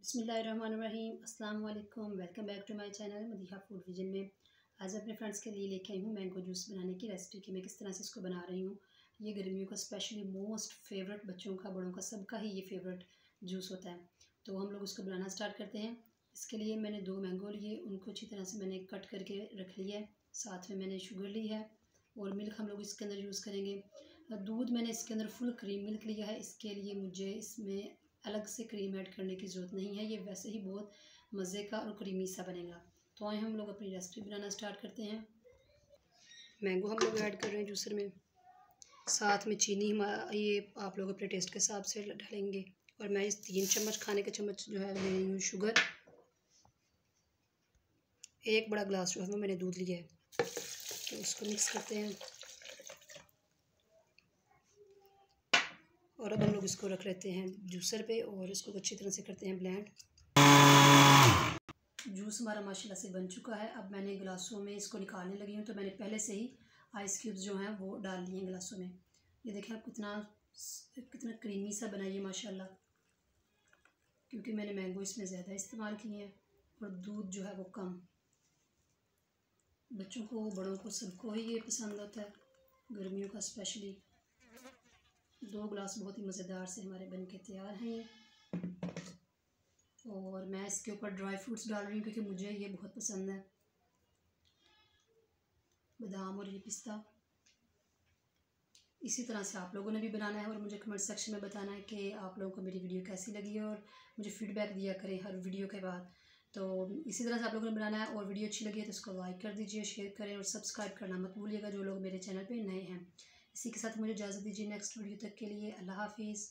बिस्मिल्लाहिर्रहमानिर्रहीम अस्सलाम वालेकुम। Welcome back to my channel Madiha food vision में। आज अपने फ्रेंड्स के लिए लेके आई हूँ मैंगो जूस बनाने की रेसिपी कि मैं किस तरह से इसको बना रही हूँ। ये गर्मियों का स्पेशली मोस्ट फेवरेट, बच्चों का बड़ों का सबका ही ये फेवरेट जूस होता है। तो हम लोग उसको बनाना स्टार्ट करते हैं। इसके लिए मैंने 2 मैंगो लिए, उनको अच्छी तरह से मैंने कट करके रख लिया है। साथ में मैंने शुगर ली है और मिल्क हम लोग इसके अंदर यूज़ करेंगे। दूध मैंने इसके अंदर फुल क्रीम मिल्क लिया है। इसके लिए मुझे इसमें अलग से क्रीम ऐड करने की ज़रूरत नहीं है, ये वैसे ही बहुत मज़े का और क्रीमी सा बनेगा। तो आए हम लोग अपनी रेसिपी बनाना स्टार्ट करते हैं। मैंगो हम लोग ऐड कर रहे हैं जूसर में, साथ में चीनी ये आप लोग अपने टेस्ट के हिसाब से डालेंगे। और मैं इस 3 चम्मच खाने के चम्मच जो है ले रही हूँ शुगर। 1 बड़ा गिलास जो है वो मैंने दूध लिया है, तो इसको मिक्स करते हैं। और अब हम लोग इसको रख लेते हैं जूसर पे और इसको अच्छी तरह से करते हैं ब्लेंड। जूस हमारा माशाल्लाह से बन चुका है। अब मैंने गिलासों में इसको निकालने लगी हूँ, तो मैंने पहले से ही आइस क्यूब्स जो हैं वो डाल लिए हैं गिलासों में। ये देखें आप कितना कितना क्रीमी सा बनाइए माशाल्लाह, क्योंकि मैंने मैंगो इसमें ज़्यादा इस्तेमाल किए हैं और दूध जो है वो कम। बच्चों को बड़ों को सबको ही ये पसंद होता है, गर्मियों का स्पेशली। 2 गिलास बहुत ही मज़ेदार से हमारे बन के तैयार हैं ये। और मैं इसके ऊपर ड्राई फ्रूट्स डाल रही हूँ क्योंकि मुझे ये बहुत पसंद है, बादाम और ये पिस्ता। इसी तरह से आप लोगों ने भी बनाना है और मुझे कमेंट सेक्शन में बताना है कि आप लोगों को मेरी वीडियो कैसी लगी है, और मुझे फीडबैक दिया करें हर वीडियो के बाद। तो इसी तरह से आप लोगों ने बनाना है, और वीडियो अच्छी लगी है तो इसको लाइक कर दीजिए, शेयर करें और सब्सक्राइब करना मत भूलिएगा जो लोग मेरे चैनल पर नए हैं। इसी के साथ मुझे इजाज़त दीजिए नेक्स्ट वीडियो तक के लिए। अल्लाह हाफिज़।